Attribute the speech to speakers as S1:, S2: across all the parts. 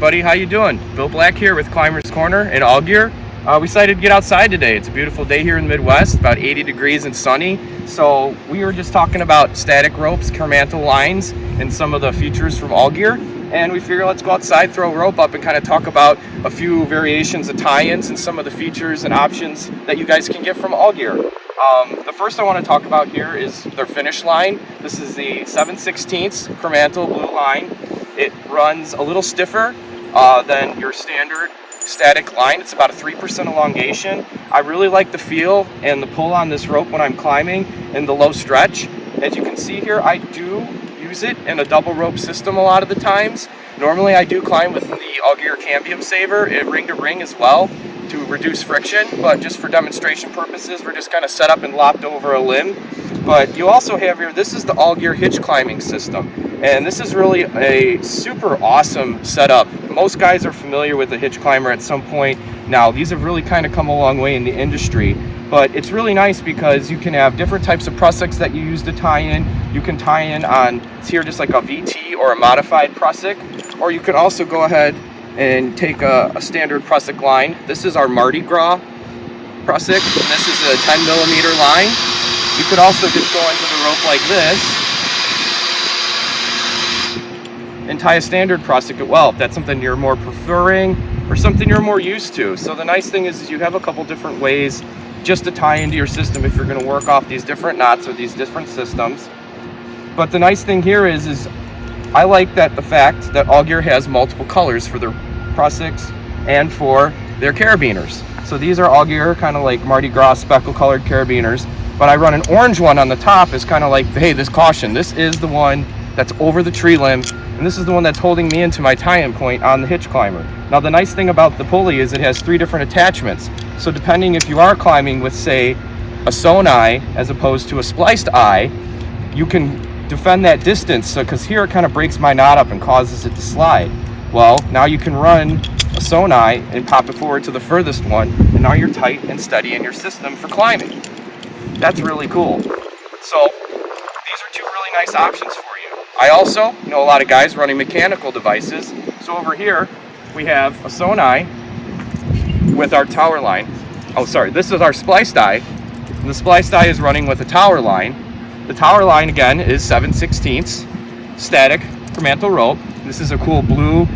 S1: everybody, how you doing? Bill Black here with Climbers Corner in Allgear. We decided to get outside today. It's a beautiful day here in the Midwest, about 80 degrees and sunny. So we were just talking about static ropes, Kermantle lines, and some of the features from Allgear. And we figured let's go outside, throw a rope up, and kind of talk about a few variations of tie-ins and some of the features and options that you guys can get from Allgear. The first I want to talk about here is their finish line. This is the 7/16 Kermantle blue line. It runs a little stiffer than your standard static line. It's about a 3% elongation. I really like the feel and the pull on this rope when I'm climbing and the low stretch. As you can see here, I do use it in a double rope system a lot of the times. Normally I do climb with the Allgear Cambium Saver ring to ring as well to reduce friction, but just for demonstration purposes, we're just kind of set up and lopped over a limb. But you also have here, this is the Allgear hitch climbing system. And this is really a super awesome setup. Most guys are familiar with a hitch climber at some point. Now, these have really kind of come a long way in the industry, but it's really nice because you can have different types of prussiks that you use to tie in. You can tie in on, it's here just like a VT or a modified prussik, or you can also go ahead and take a standard prussik line. This is our Mardi Gras prussik, and this is a 10 millimeter line. You could also just go into the rope like this and tie a standard prussik as well, if that's something you're more preferring or something you're more used to. So the nice thing is you have a couple different ways just to tie into your system if you're going to work off these different knots or these different systems. But the nice thing here is I like that the fact that Allgear has multiple colors for their prussiks and for their carabiners. So these are Allgear, kind of like Mardi Gras speckle colored carabiners, but I run an orange one on the top as kind of like, hey, this caution, this is the one that's over the tree limb, and this is the one that's holding me into my tie-in point on the hitch climber. Now the nice thing about the pulley is it has 3 different attachments. So depending if you are climbing with, say, a sewn eye as opposed to a spliced eye, you can defend that distance, because here it kind of breaks my knot up and causes it to slide. Well, now you can run a sewn eye and pop it forward to the furthest one, and now you're tight and steady in your system for climbing. That's really cool. So these are 2 really nice options for you. I also know a lot of guys running mechanical devices. So over here we have a sewn eye with our tower line. Oh, sorry, this is our spliced eye. And the spliced eye is running with a tower line. The tower line again is 7/16 static Kermantle rope. This is a cool blue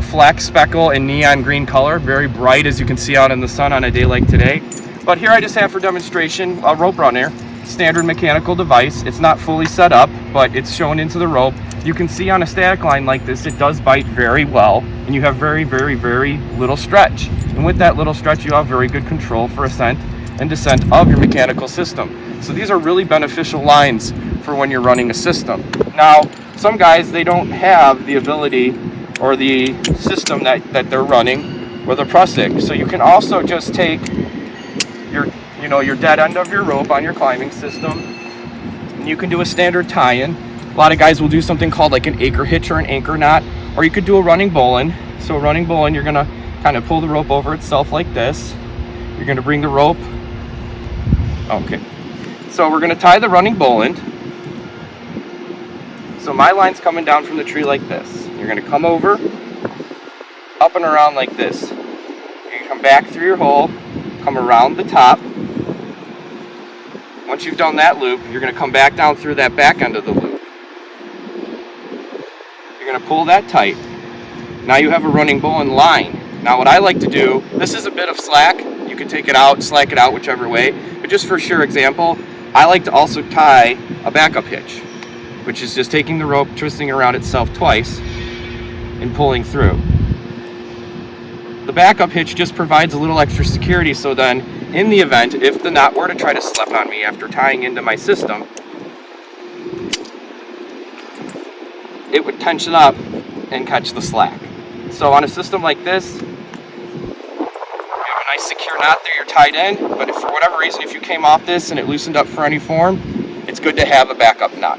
S1: flex speckle and neon green color, very bright as you can see out in the sun on a day like today. But here I just have for demonstration a rope runner, standard mechanical device. It's not fully set up, but it's shown into the rope. You can see on a static line like this, it does bite very well, and you have very, very, very little stretch. And with that little stretch, you have very good control for ascent and descent of your mechanical system. So these are really beneficial lines for when you're running a system. Now, some guys, they don't have the ability or the system that they're running with a prussik. So you can also just take your dead end of your rope on your climbing system, and you can do a standard tie-in. A lot of guys will do something called like an anchor hitch or an anchor knot, or you could do a running bowline. So a running bowline, you're gonna kind of pull the rope over itself like this. You're gonna bring the rope, okay. So we're gonna tie the running bowline. So my line's coming down from the tree like this. You're gonna come over, up and around like this. You're gonna come back through your hole, come around the top. Once you've done that loop, you're gonna come back down through that back end of the loop. You're gonna pull that tight. Now you have a running bowline line. Now what I like to do, this is a bit of slack. You can take it out, slack it out, whichever way. But just for sure example, I like to also tie a backup hitch, which is just taking the rope, twisting around itself twice, and pulling through. The backup hitch just provides a little extra security, so then in the event, if the knot were to try to slip on me after tying into my system, it would tension up and catch the slack. So on a system like this, you have a nice secure knot there, you're tied in, but if for whatever reason, if you came off this and it loosened up for any form, it's good to have a backup knot.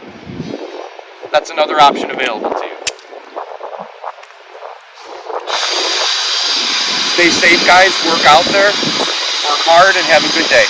S1: That's another option available to you. Stay safe, guys. Work out there. Work hard and have a good day.